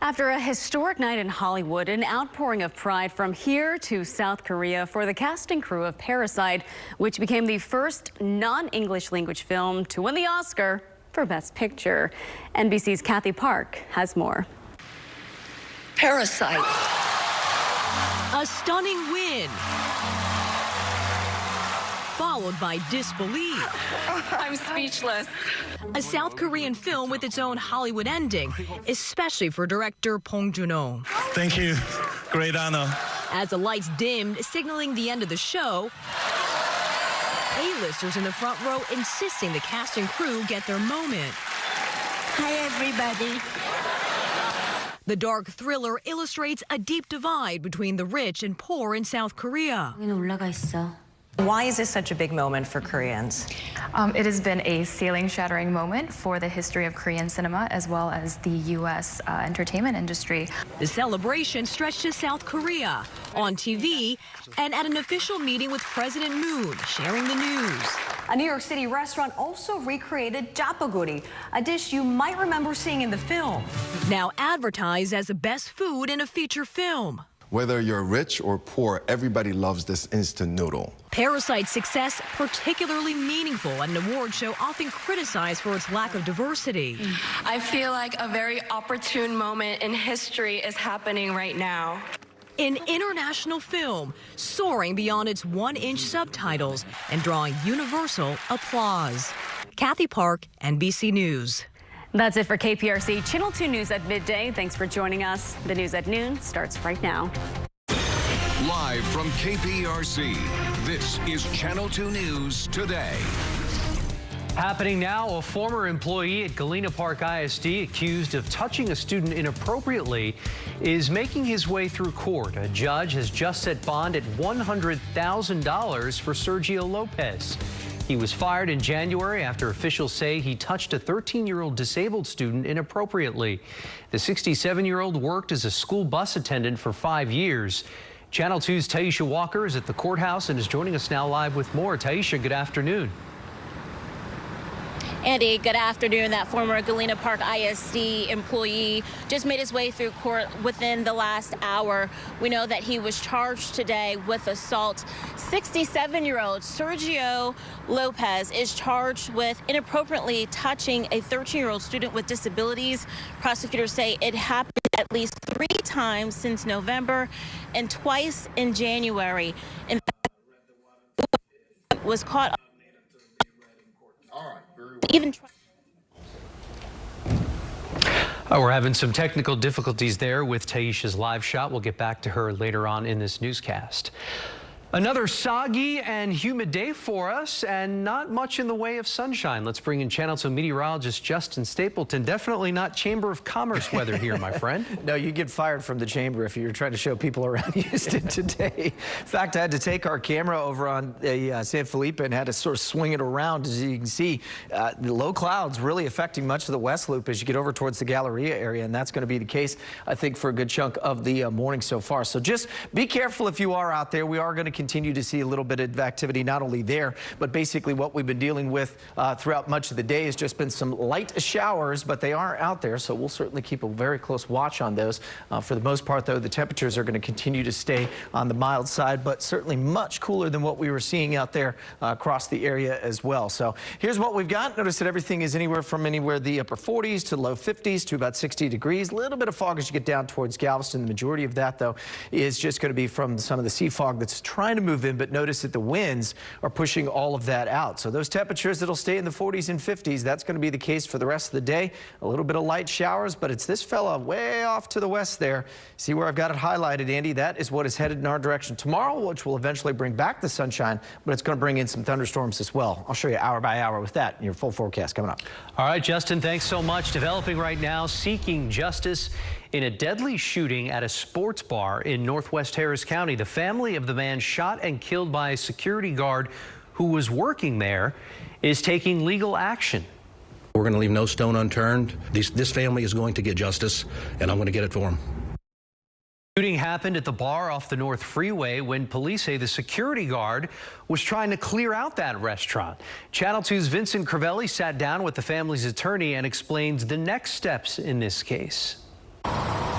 After a historic night in Hollywood, an outpouring of pride from here to South Korea for the cast and crew of Parasite, which became the first non-English language film to win the Oscar for Best Picture. NBC's Kathy Park has more. Parasite. A stunning win, followed by disbelief. I'm speechless. A South Korean film with its own Hollywood ending, especially for director Bong Joon-ho. Thank you. Great honor. As the lights dimmed, signaling the end of the show, A-listers in the front row insisting the cast and crew get their moment. Hi, everybody. The dark thriller illustrates a deep divide between the rich and poor in South Korea. Why is this such a big moment for Koreans? It has been a ceiling-shattering moment for the history of Korean cinema as well as the U.S. Entertainment industry. The celebration stretched to South Korea, on TV, and at an official meeting with President Moon, sharing the news. A New York City restaurant also recreated japaguri, a dish you might remember seeing in the film. Now advertised as the best food in a feature film. Whether you're rich or poor, everybody loves this instant noodle. Parasite's success particularly meaningful at an award show often criticized for its lack of diversity. I feel like a very opportune moment in history is happening right now. An international film soaring beyond its 1-inch subtitles and drawing universal applause. Kathy Park, NBC News. That's it for KPRC Channel 2 News at midday. Thanks for joining us. The news at noon starts right now. Live from KPRC, this is Channel 2 News Today. Happening now, a former employee at Galena Park ISD accused of touching a student inappropriately is making his way through court. A judge has just set bond at $100,000 for Sergio Lopez. He was fired in January after officials say he touched a 13-year-old disabled student inappropriately. The 67-year-old worked as a school bus attendant for 5 years. Channel 2's Taisha Walker is at the courthouse and is joining us now live with more. Taisha, good afternoon. Andy, good afternoon. That former Galena Park ISD employee just made his way through court within the last hour. We know that he was charged today with assault. 67-year-old Sergio Lopez is charged with inappropriately touching a 13-year-old student with disabilities. Prosecutors say it happened at least 3 times since November and twice in January. In fact, was caught We're having some technical difficulties there with Taisha's live shot. We'll get back to her later on in this newscast. Another soggy and humid day for us, and not much in the way of sunshine. Let's bring in Channel 2 meteorologist Justin Stapleton. Definitely not Chamber of Commerce weather here, my friend. No, you get fired from the chamber if you're trying to show people around Houston today. In fact, I had to take our camera over on San Felipe and had to sort of swing it around. As you can see, the low clouds really affecting much of the West Loop as you get over towards the Galleria area, and that's going to be the case, I think, for a good chunk of the morning so far. So just be careful if you are out there. We are going to continue to see a little bit of activity not only there, but basically what we've been dealing with throughout much of the day has just been some light showers, but they are out there, so we'll certainly keep a very close watch on those. For the most part, though, the temperatures are going to continue to stay on the mild side, but certainly much cooler than what we were seeing out there across the area as well. So here's what we've got. Notice that everything is anywhere the upper 40s to low 50s to about 60 degrees. A little bit of fog as you get down towards Galveston. The majority of that, though, is just going to be from some of the sea fog that's trying to move in, but notice that the winds are pushing all of that out. So those temperatures that'll stay in the 40s and 50s, that's going to be the case for the rest of the day. A little bit of light showers, but it's this fella way off to the west there. See where I've got it highlighted, Andy? That is what is headed in our direction tomorrow, which will eventually bring back the sunshine, but it's going to bring in some thunderstorms as well. I'll show you hour by hour with that in your full forecast coming up. All right, Justin, thanks so much. Developing right now, seeking justice in a deadly shooting at a sports bar in Northwest Harris County. The family of the man shot and killed by a security guard who was working there is taking legal action. We're going to leave no stone unturned. This family is going to get justice, and I'm going to get it for them. Shooting happened at the bar off the North Freeway when police say the security guard was trying to clear out that restaurant. Channel 2's Vincent Crivelli sat down with the family's attorney and explains the next steps in this case.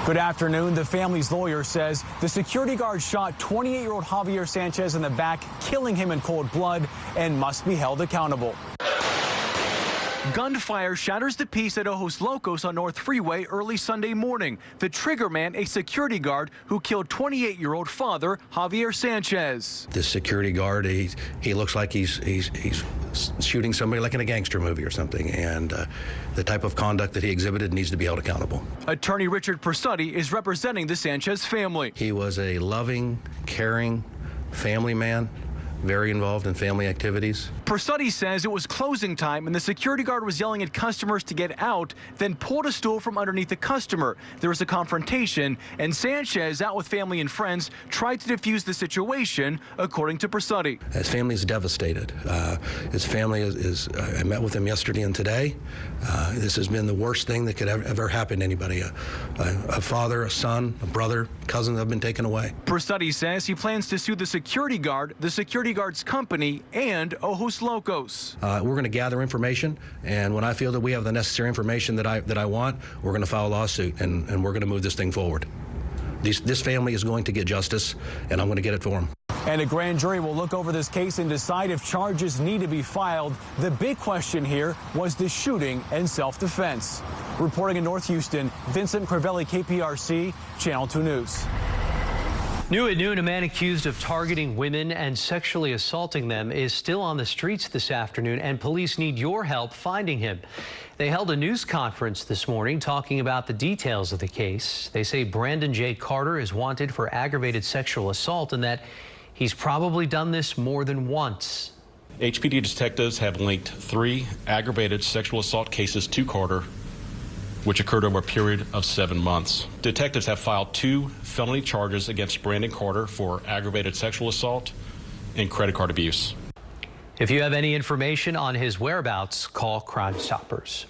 Good afternoon. The family's lawyer says the security guard shot 28-year-old Javier Sanchez in the back, killing him in cold blood, and must be held accountable. Gunfire shatters the peace at Ojos Locos on North Freeway early Sunday morning. The trigger man, a security guard who killed 28-year-old father Javier Sanchez. This security guard, he looks like he's shooting somebody like in a gangster movie or something, and the type of conduct that he exhibited needs to be held accountable. Attorney Richard Parasite is representing the Sanchez family. He was a loving, caring family man, very involved in family activities. Parasite says it was closing time and the security guard was yelling at customers to get out, then pulled a stool from underneath the customer. There was a confrontation, and Sanchez, out with family and friends, tried to defuse the situation, according to Parasite. His family is devastated. His family is I met with him yesterday and today. This has been the worst thing that could ever happen to anybody. A father, a son, a brother, cousins have been taken away. Parasite says he plans to sue the security guard's company, and Ojos Locos. We're going to gather information, and when I feel that we have the necessary information that I want, we're going to file a lawsuit, and we're going to move this thing forward. This family is going to get justice, and I'm going to get it for them. And a grand jury will look over this case and decide if charges need to be filed. The big question here was the shooting and self-defense. Reporting in North Houston, Vincent Crivelli, KPRC, Channel 2 News. New at noon, a man accused of targeting women and sexually assaulting them is still on the streets this afternoon, and police need your help finding him. They held a news conference this morning talking about the details of the case. They say Brandon J. Carter is wanted for aggravated sexual assault and that he's probably done this more than once. HPD detectives have linked 3 aggravated sexual assault cases to Carter, which occurred over a period of 7 months. Detectives have filed 2 felony charges against Brandon Carter for aggravated sexual assault and credit card abuse. If you have any information on his whereabouts, call Crime Stoppers.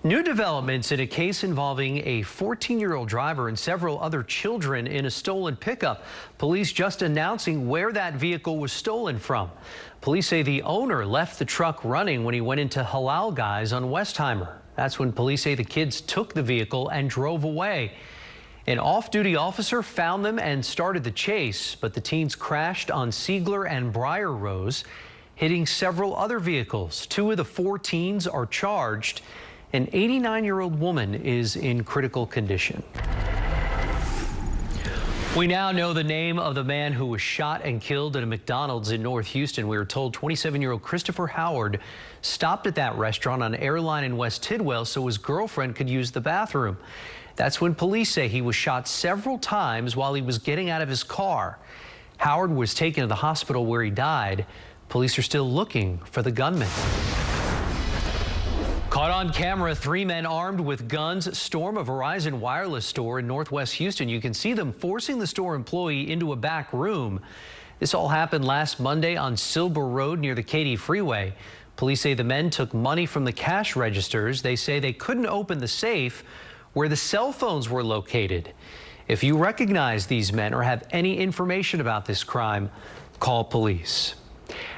New developments in a case involving a 14-year-old driver and several other children in a stolen pickup. Police just announcing where that vehicle was stolen from. Police say the owner left the truck running when he went into Halal Guys on Westheimer. That's when police say the kids took the vehicle and drove away. An off-duty officer found them and started the chase, but the teens crashed on Siegler and Briar Rose, hitting several other vehicles. 2 of the 4 teens are charged. An 89-year-old woman is in critical condition. We now know the name of the man who was shot and killed at a McDonald's in North Houston. We were told 27-year-old Christopher Howard stopped at that restaurant on Airline in West Tidwell so his girlfriend could use the bathroom. That's when police say he was shot several times while he was getting out of his car. Howard was taken to the hospital where he died. Police are still looking for the gunman. Caught on camera, 3 men armed with guns storm a Verizon wireless store in Northwest Houston. You can see them forcing the store employee into a back room. This all happened last Monday on Silver Road near the Katy Freeway. Police say the men took money from the cash registers. They say they couldn't open the safe where the cell phones were located. If you recognize these men or have any information about this crime, call police.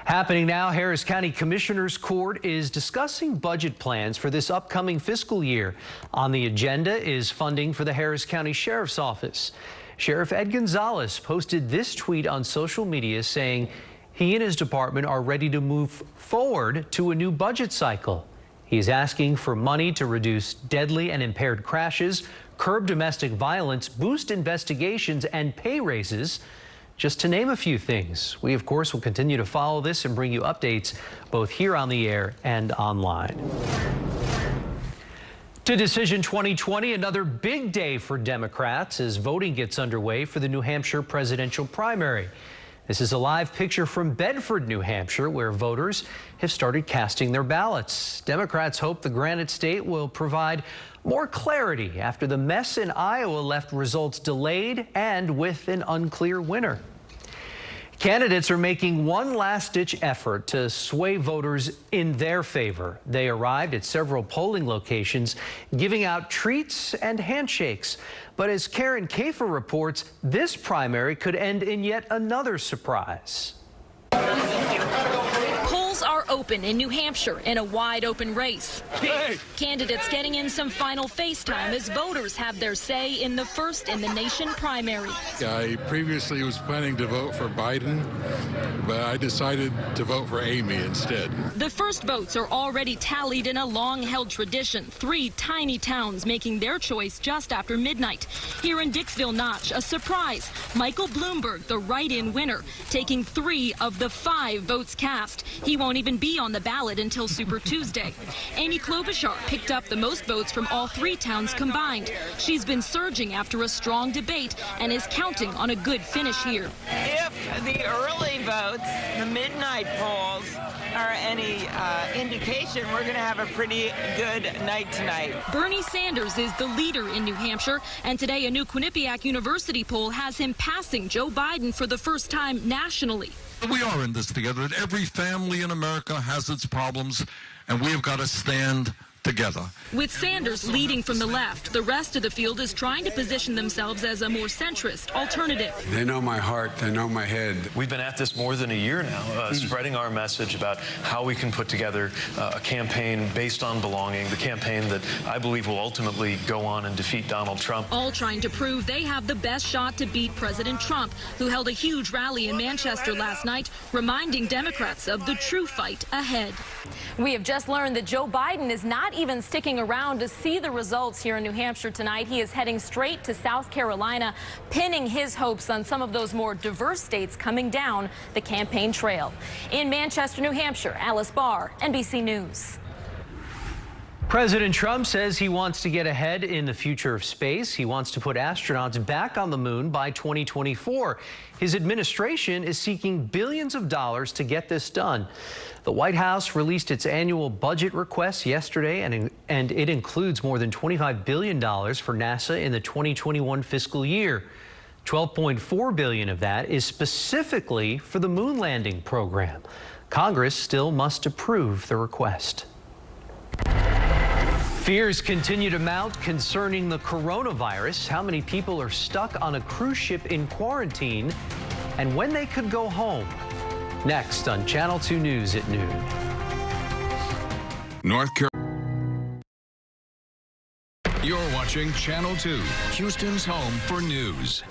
Happening now, Harris County Commissioner's Court is discussing budget plans for this upcoming fiscal year. On the agenda is funding for the Harris County Sheriff's Office. Sheriff Ed Gonzalez posted this tweet on social media saying he and his department are ready to move forward to a new budget cycle. He's asking for money to reduce deadly and impaired crashes, curb domestic violence, boost investigations, and pay raises, just to name a few things. We, of course, will continue to follow this and bring you updates both here on the air and online. To Decision 2020, another big day for Democrats as voting gets underway for the New Hampshire presidential primary. This is a live picture from Bedford, New Hampshire, where voters have started casting their ballots. Democrats hope the Granite State will provide more clarity after the mess in Iowa left results delayed and with an unclear winner. Candidates are making one last-ditch effort to sway voters in their favor. They arrived at several polling locations, giving out treats and handshakes. But as Karen Kafer reports, this primary could end in yet another surprise. Polls are open in New Hampshire in a wide open race. Hey. Candidates getting in some final face time as voters have their say in the first in the nation primary. I previously was planning to vote for Biden, but I decided to vote for Amy instead. The first votes are already tallied in a long-held tradition. 3 tiny towns making their choice just after midnight. Here in Dixville Notch, a surprise. Michael Bloomberg, the write-in winner, taking 3 of the 5 votes cast. He won't even be on the ballot until Super Tuesday. Amy Klobuchar picked up the most votes from all 3 towns combined. She's been surging after a strong debate and is counting on a good finish here. If the early votes, the midnight polls, are any indication, we're going to have a pretty good night tonight. Bernie Sanders is the leader in New Hampshire, and today a new Quinnipiac University poll has him passing Joe Biden for the first time nationally. We are in this together. Every family in America has its problems, and we have got to stand together. With Sanders leading from the left, the rest of the field is trying to position themselves as a more centrist alternative. They know my heart, they know my head. We've been at this more than a year now, spreading our message about how we can put together a campaign based on belonging, the campaign that I believe will ultimately go on and defeat Donald Trump. All trying to prove they have the best shot to beat President Trump, who held a huge rally in Manchester last night, reminding Democrats of the true fight ahead. We have just learned that Joe Biden is not even sticking around to see the results here in New Hampshire tonight. He is heading straight to South Carolina, pinning his hopes on some of those more diverse states coming down the campaign trail. In Manchester, New Hampshire, Alice Barr, NBC News. President Trump says he wants to get ahead in the future of space. He wants to put astronauts back on the moon by 2024. His administration is seeking billions of dollars to get this done. The White House released its annual budget request yesterday, and it includes more than $25 billion for NASA in the 2021 fiscal year. $12.4 billion of that is specifically for the moon landing program. Congress still must approve the request. Fears continue to mount concerning the coronavirus, how many people are stuck on a cruise ship in quarantine, and when they could go home. Next on Channel 2 News at noon. North Carolina. You're watching Channel 2, Houston's home for news.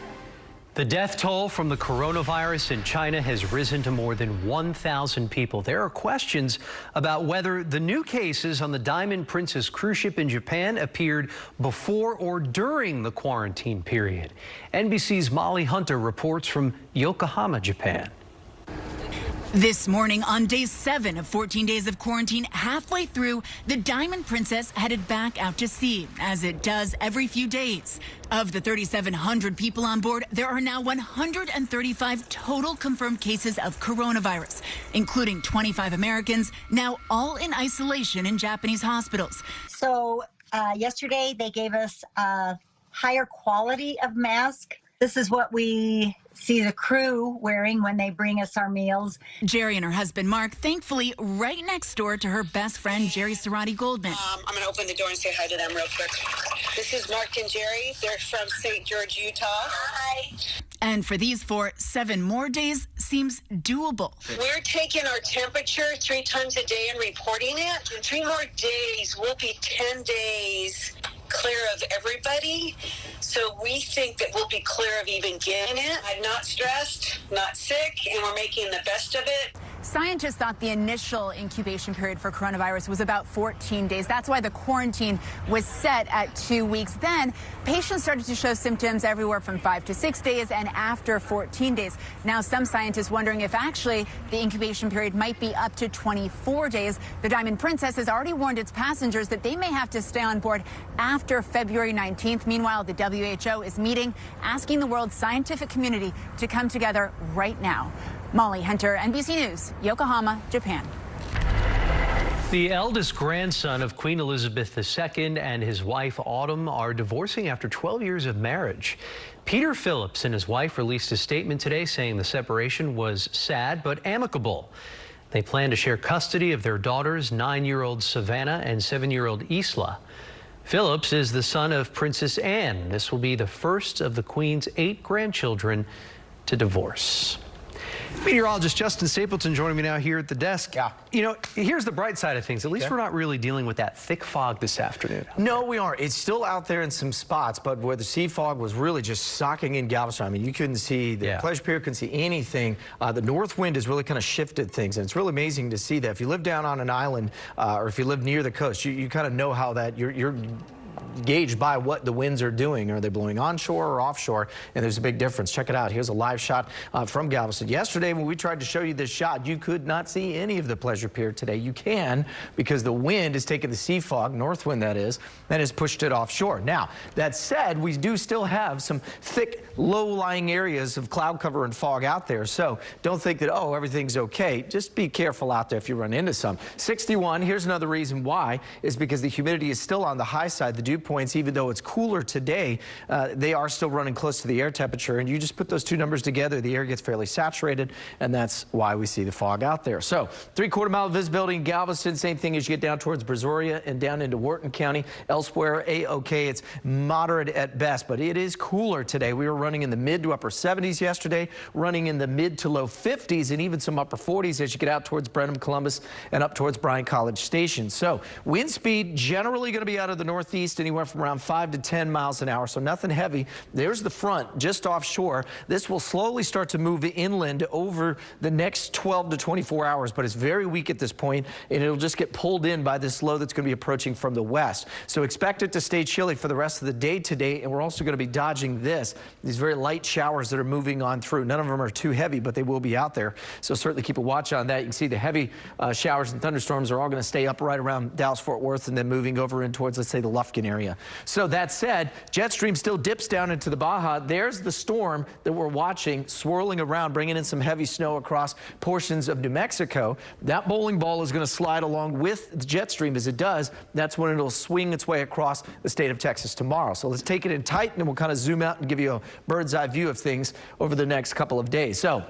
The death toll from the coronavirus in China has risen to more than 1,000 people. There are questions about whether the new cases on the Diamond Princess cruise ship in Japan appeared before or during the quarantine period. NBC's Molly Hunter reports from Yokohama, Japan. This morning, on day 7 of 14 days of quarantine, halfway through, the Diamond Princess headed back out to sea, as it does every few days. Of the 3,700 people on board, there are now 135 total confirmed cases of coronavirus, including 25 Americans, now all in isolation in Japanese hospitals. So yesterday, they gave us a higher quality of mask. This is what we see the crew wearing when they bring us our meals. Jerry and her husband, Mark, thankfully right next door to her best friend, Jerry Cerati Goldman. I'm going to open the door and say hi to them real quick. This is Mark and Jerry. They're from St. George, Utah. Hi. And for these 4, 7 more days seems doable. We're taking our temperature 3 times a day and reporting it. In 3 more days, we'll be 10 days clear of everybody. So we think that we'll be clear of even getting it. I'm not stressed, not sick, and we're making the best of it. Scientists thought the initial incubation period for coronavirus was about 14 days. That's why the quarantine was set at 2 weeks. Then patients started to show symptoms everywhere from 5 to 6 days and after 14 days. Now some scientists wondering if actually the incubation period might be up to 24 days. The Diamond Princess has already warned its passengers that they may have to stay on board after February 19th. Meanwhile, the WHO is meeting, asking the world's scientific community to come together right now. Molly Hunter, NBC News, Yokohama, Japan. The eldest grandson of Queen Elizabeth II and his wife Autumn are divorcing after 12 years of marriage. Peter Phillips and his wife released a statement today saying the separation was sad but amicable. They plan to share custody of their daughters, 9-year-old Savannah and 7-year-old Isla. Phillips is the son of Princess Anne. This will be the first of the Queen's 8 grandchildren to divorce. Meteorologist Justin Stapleton joining me now here at the desk. Yeah. You know, here's the bright side of things. At least we're not really dealing with that thick fog this afternoon. No, we aren't. It's still out there in some spots, but where the sea fog was really just socking in Galveston. I mean, you couldn't see the Pleasure Pier, couldn't see anything. The north wind has really kind of shifted things, and it's really amazing to see that. If you live down on an island or if you live near the coast, you kind of know how that you're gauged by what the winds are doing. Are they blowing onshore or offshore? And there's a big difference. Check it out. Here's a live shot from Galveston. Yesterday, when we tried to show you this shot, you could not see any of the Pleasure Pier. Today you can, because the wind is taking the sea fog, north wind that is, and has pushed it offshore. Now, that said, we do still have some thick, low-lying areas of cloud cover and fog out there. So don't think that, oh, everything's okay. Just be careful out there if you run into some. 61, here's another reason why, is because the humidity is still on the high side. The dew points, even though it's cooler today, they are still running close to the air temperature, and you just put those two numbers together, the air gets fairly saturated, and that's why we see the fog out there. So 3/4 mile visibility in Galveston, same thing as you get down towards Brazoria and down into Wharton County. Elsewhere, A-OK, it's moderate at best, but it is cooler today. We were running in the mid to upper 70s yesterday, running in the mid to low 50s, and even some upper 40s as you get out towards Brenham, Columbus, and up towards Bryan College Station. So wind speed generally going to be out of the northeast, anywhere from around 5 to 10 miles an hour, so nothing heavy. There's the front just offshore. This will slowly start to move inland over the next 12 to 24 hours, but it's very weak at this point, and it'll just get pulled in by this low that's going to be approaching from the west. So expect it to stay chilly for the rest of the day today, and we're also going to be dodging these very light showers that are moving on through. None of them are too heavy, but they will be out there, so certainly keep a watch on that. You can see the heavy showers and thunderstorms are all going to stay up right around Dallas-Fort Worth and then moving over in towards, let's say, the Lufkin area. So that said, jet stream still dips down into the Baja. There's the storm that we're watching swirling around, bringing in some heavy snow across portions of New Mexico. That bowling ball is going to slide along with the jet stream. As it does, that's when it'll swing its way across the state of Texas tomorrow. So let's take it in tight, and we'll kind of zoom out and give you a bird's eye view of things over the next couple of days. So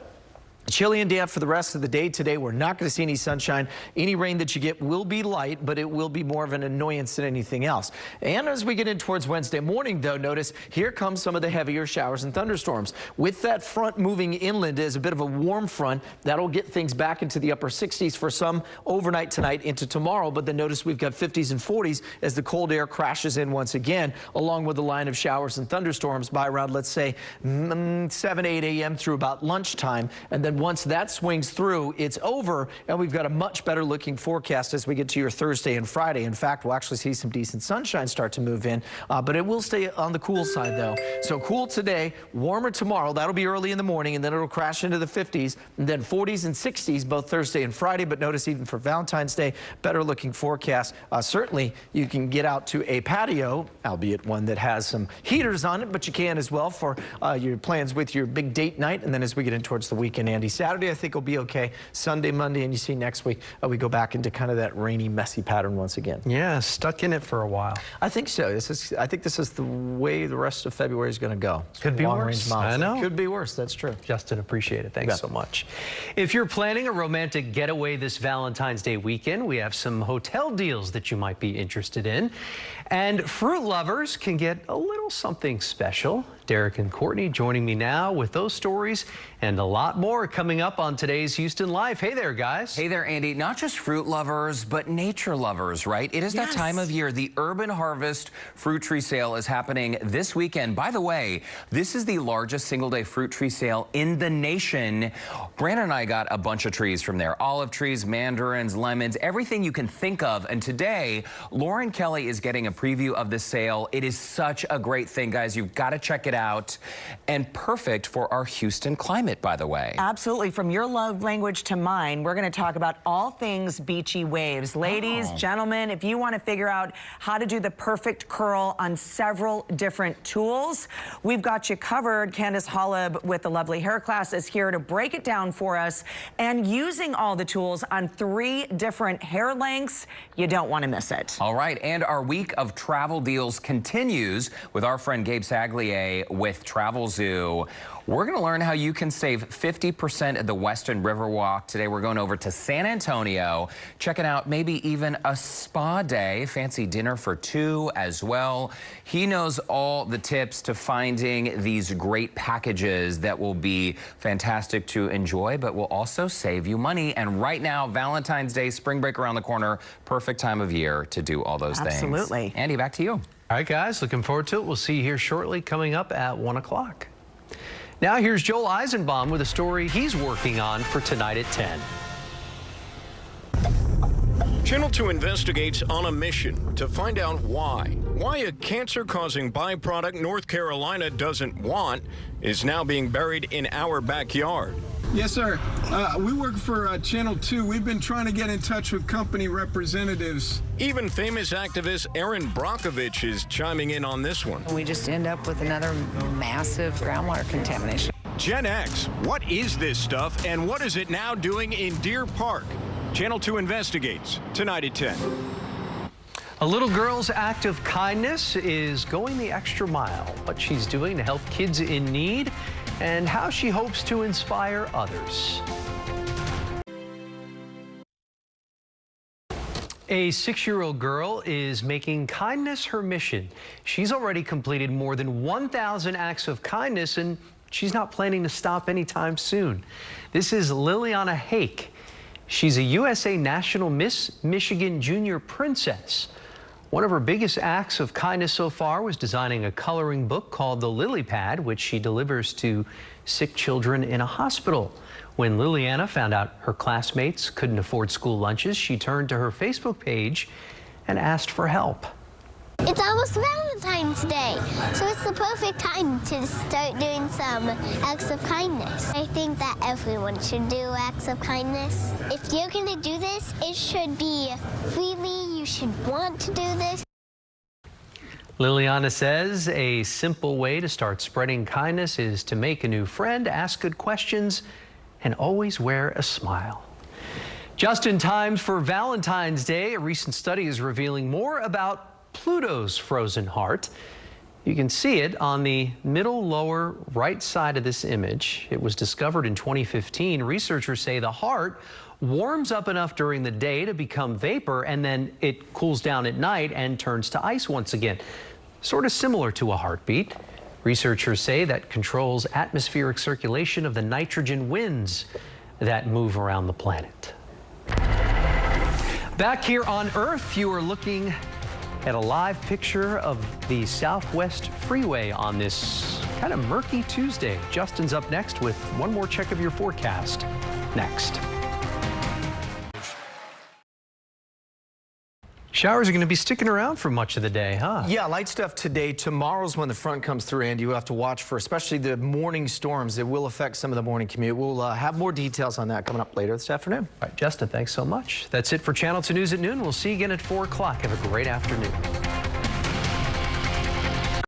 chilly and damp for the rest of the day today. We're not going to see any sunshine. Any rain that you get will be light, but it will be more of an annoyance than anything else. And as we get in towards Wednesday morning, though, notice here comes some of the heavier showers and thunderstorms. With that front moving inland is a bit of a warm front. That'll get things back into the upper 60s for some overnight tonight into tomorrow. But then notice we've got 50s and 40s as the cold air crashes in once again, along with the line of showers and thunderstorms by around, let's say, 7, 8 a.m. through about lunchtime. And then once that swings through, it's over, and we've got a much better looking forecast as we get to your Thursday and Friday. In fact, we'll actually see some decent sunshine start to move in, but it will stay on the cool side, though. So cool today, warmer tomorrow. That'll be early in the morning, and then it'll crash into the 50s, and then 40s and 60s both Thursday and Friday. But notice even for Valentine's Day, better looking forecast. Certainly, you can get out to a patio, albeit one that has some heaters on it, but you can as well for your plans with your big date night. And then as we get in towards the weekend, Andy, Saturday I think will be okay. Sunday, Monday, and you see next week we go back into kind of that rainy, messy pattern once again. Yeah, stuck in it for a while. I think so. I think this is the way the rest of February is going to go. Could be worse. I know. Could be worse. That's true. Justin, appreciate it. Thanks so much. If you're planning a romantic getaway this Valentine's Day weekend, we have some hotel deals that you might be interested in. And fruit lovers can get a little something special. Derek and Courtney joining me now with those stories and a lot more coming up on today's Houston Live. Hey there, guys. Hey there, Andy. Not just fruit lovers, but nature lovers, right? It is that time of year. The Urban Harvest Fruit Tree Sale is happening this weekend. By the way, this is the largest single-day fruit tree sale in the nation. Brandon and I got a bunch of trees from there. Olive trees, mandarins, lemons, everything you can think of. And today, Lauren Kelly is getting a preview of this sale. It is such a great thing, guys. You've got to check it out. And perfect for our Houston climate, by the way. Absolutely. From your love language to mine, we're going to talk about all things beachy waves. Ladies, gentlemen, if you want to figure out how to do the perfect curl on several different tools, we've got you covered. Candace Holleb with the Lovely Hair Class is here to break it down for us. And using all the tools on 3 different hair lengths, you don't want to miss it. All right. And our week of travel deals continues with our friend Gabe Saglier today with Travel Zoo. We're going to learn how you can save 50% at the Western Riverwalk. Today we're going over to San Antonio, checking out maybe even a spa day, fancy dinner for two as well. He knows all the tips to finding these great packages that will be fantastic to enjoy, but will also save you money. And right now, Valentine's Day, spring break around the corner, perfect time of year to do all those things. Absolutely. Andy, back to you. All right, guys, looking forward to it. We'll see you here shortly, coming up at 1 o'clock. Now here's Joel Eisenbaum with a story he's working on for tonight at 10. Channel 2 investigates on a mission to find out why a cancer-causing byproduct North Carolina doesn't want is now being buried in our backyard. Yes, sir. We work for Channel 2. We've been trying to get in touch with company representatives. Even famous activist Erin Brockovich is chiming in on this one. We just end up with another massive groundwater contamination. Gen X, what is this stuff and what is it now doing in Deer Park? Channel 2 investigates tonight at 10. A little girl's act of kindness is going the extra mile. What she's doing to help kids in need and how she hopes to inspire others. A 6-year-old girl is making kindness her mission. She's already completed more than 1,000 acts of kindness, and she's not planning to stop anytime soon. This is Liliana Hake. She's a USA National Miss Michigan Junior Princess. One of her biggest acts of kindness so far was designing a coloring book called the Lily Pad, which she delivers to sick children in a hospital. When Liliana found out her classmates couldn't afford school lunches, she turned to her Facebook page and asked for help. It's almost Valentine's Day, so it's the perfect time to start doing some acts of kindness. I think that everyone should do acts of kindness. If you're going to do this, it should be freely. You should want to do this. Liliana says a simple way to start spreading kindness is to make a new friend, ask good questions, and always wear a smile. Just in time for Valentine's Day, a recent study is revealing more about Pluto's frozen heart. You can see it on the middle lower right side of this image. It was discovered in 2015. Researchers say the heart warms up enough during the day to become vapor, and then it cools down at night and turns to ice once again. Sort of similar to a heartbeat. Researchers say that controls atmospheric circulation of the nitrogen winds that move around the planet. Back here on Earth, you are looking at a live picture of the Southwest Freeway on this kind of murky Tuesday. Justin's up next with one more check of your forecast next. Showers are going to be sticking around for much of the day, huh? Yeah, light stuff today. Tomorrow's when the front comes through, and you have to watch for especially the morning storms. It will affect some of the morning commute. We'll have more details on that coming up later this afternoon. All right, Justin, thanks so much. That's it for Channel 2 News at noon. We'll see you again at 4 o'clock. Have a great afternoon.